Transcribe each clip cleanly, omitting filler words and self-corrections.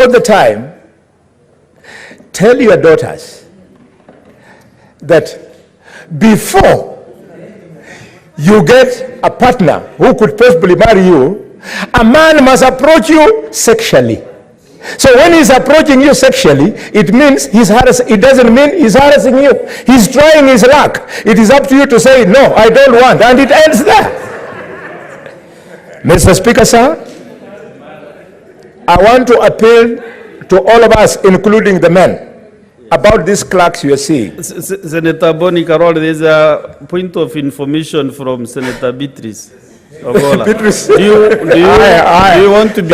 all the time, tell your daughters that before you get a partner who could possibly marry you, a man must approach you sexually. So when he's approaching you sexually, it means it doesn't mean he's harassing you. He's trying his luck. It is up to you to say, no, I don't want, and it ends there. Mr. Speaker, sir, I want to appeal to all of us, including the men, about these clerks you are seeing. Senator Boni Carol, there's a point of information from Senator Beatrice. Beatrice. Do you want to be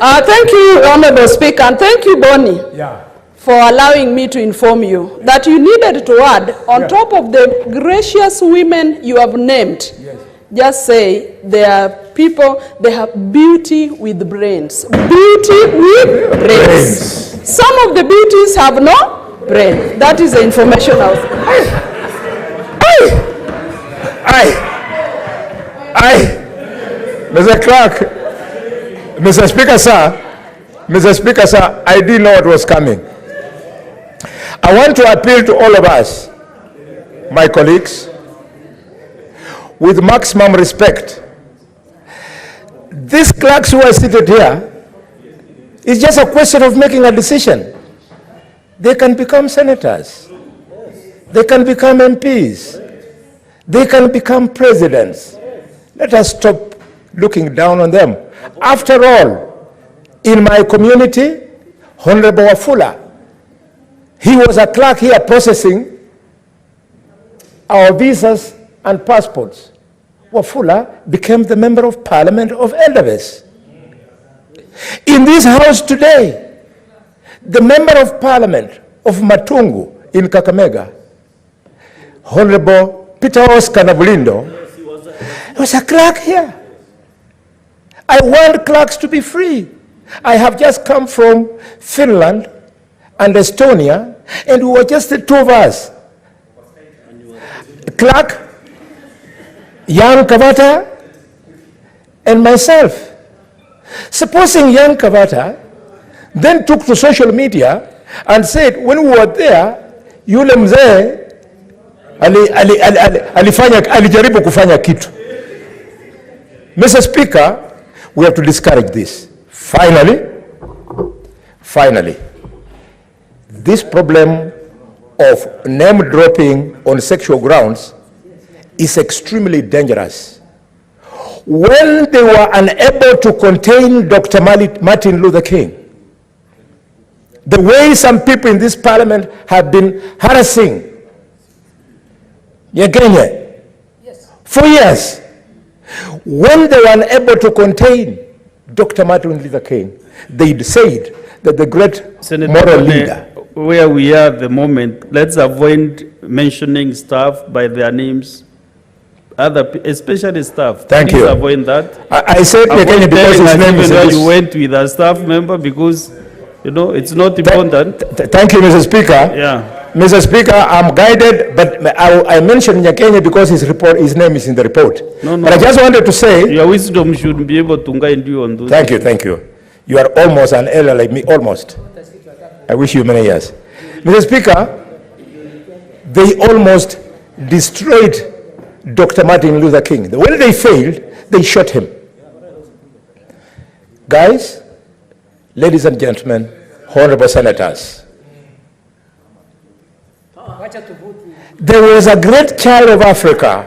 Thank you, Honorable Speaker, and thank you, Boni, for allowing me to inform you that you needed to add, on top of the gracious women you have named, just say they are people, they have beauty with brains. Beauty with brains. Some of the beauties have no brain. That is the information of. Mr. Clerk, Mr. Speaker, sir, I didn't know what was coming. I want to appeal to all of us, my colleagues, with maximum respect. These clerks who are seated here, it's just a question of making a decision. They can become senators. They can become MPs. They can become presidents. Let us stop looking down on them. After all, in my community, Honorable Wafula, he was a clerk here processing our visas and passports. Wafula became the Member of Parliament of Elderville. In this house today, the Member of Parliament of Matungu in Kakamega, Honorable Peter Oscar Nabulindo, was a clerk here. I want clerks to be free. I have just come from Finland and Estonia, and we were just the two of us. Clerk, young Kavata, and myself. Supposing young Kavata then took to social media and said, when we were there, yule mzee alijaribu kufanya kitu. Mr. Speaker, we have to discourage this. Finally, this problem of name dropping on sexual grounds is extremely dangerous. When they were unable to contain Dr. Martin Luther King, the way some people in this parliament have been harassing Kenya for years, when they were unable to contain Dr. Martin Luther King, they said that the great Senator moral Boni, leader. Where we are at the moment, let's avoid mentioning staff by their names, especially staff. Thank Please you. Avoid that. I said Kenya because his name is even you went with a staff member because, you know, it's not important. Thank you, Mr. Speaker. Yeah. Mr. Speaker, I'm guided, but I mentioned Nyakenya because his name is in the report. No. But I just wanted to say... Your wisdom should be able to guide you on those. Thank you. You are almost an elder like me, almost. I wish you many years. Mr. Speaker, they almost destroyed Dr. Martin Luther King. When they failed, they shot him. Guys, ladies and gentlemen, honorable senators, there was a great child of Africa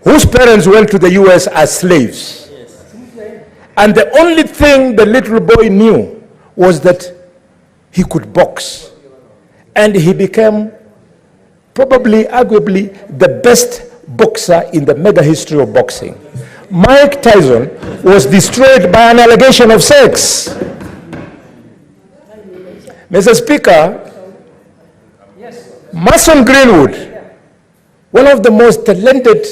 whose parents went to the US as slaves. And the only thing the little boy knew was that he could box. And he became probably, arguably, the best boxer in the mega history of boxing. Mike Tyson was destroyed by an allegation of sex. Mr. Speaker, Mason Greenwood, one of the most talented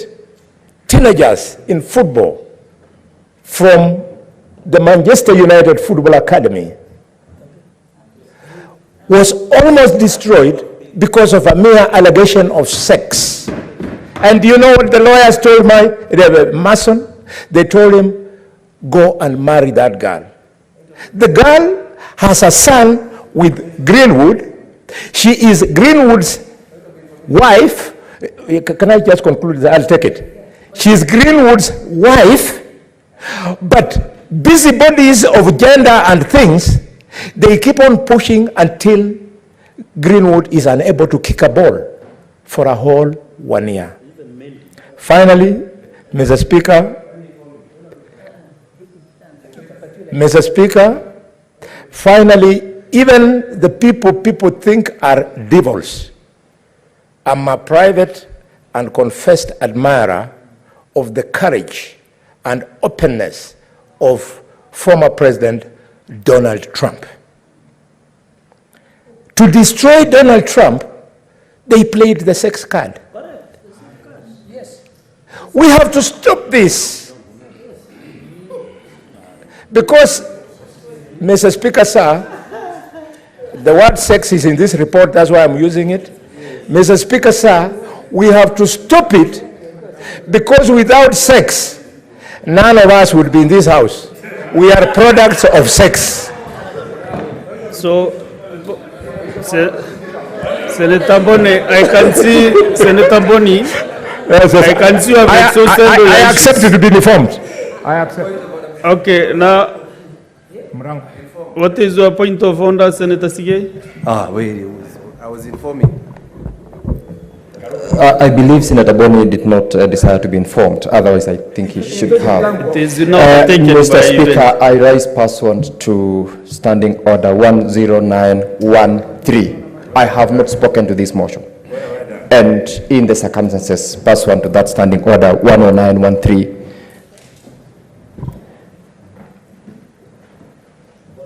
teenagers in football from the Manchester United Football Academy, was almost destroyed because of a mere allegation of sex. And do you know what the lawyers told Mason? They told him, go and marry that girl. The girl has a son with Greenwood. She is Greenwood's wife. Can I just conclude that? I'll take it. She is Greenwood's wife, but busybodies of gender and things, they keep on pushing until Greenwood is unable to kick a ball for a whole 1 year. Finally, Mr. Speaker, finally, even the people think are devils. I'm a private and confessed admirer of the courage and openness of former President Donald Trump. To destroy Donald Trump, they played the sex card. Yes. We have to stop this. Because, Mr. Speaker, sir, the word sex is in this report, that's why I'm using it. Mr. Speaker, sir, we have to stop it, because without sex, none of us would be in this house. We are products of sex. So, Senator Boni, I can see, Senator Boni, Yes, yes. I can see you have exhausted I relationships. accept to be informed. I accept. Okay, now, what is your point of order, Senator Sige? Wait, I was informing. I believe Senator Boni did not desire to be informed. Otherwise, I think he should have. It is not taken Mr. by Speaker, event. I rise pursuant to Standing Order 10913. I have not spoken to this motion. And in the circumstances pursuant to that Standing Order 10913,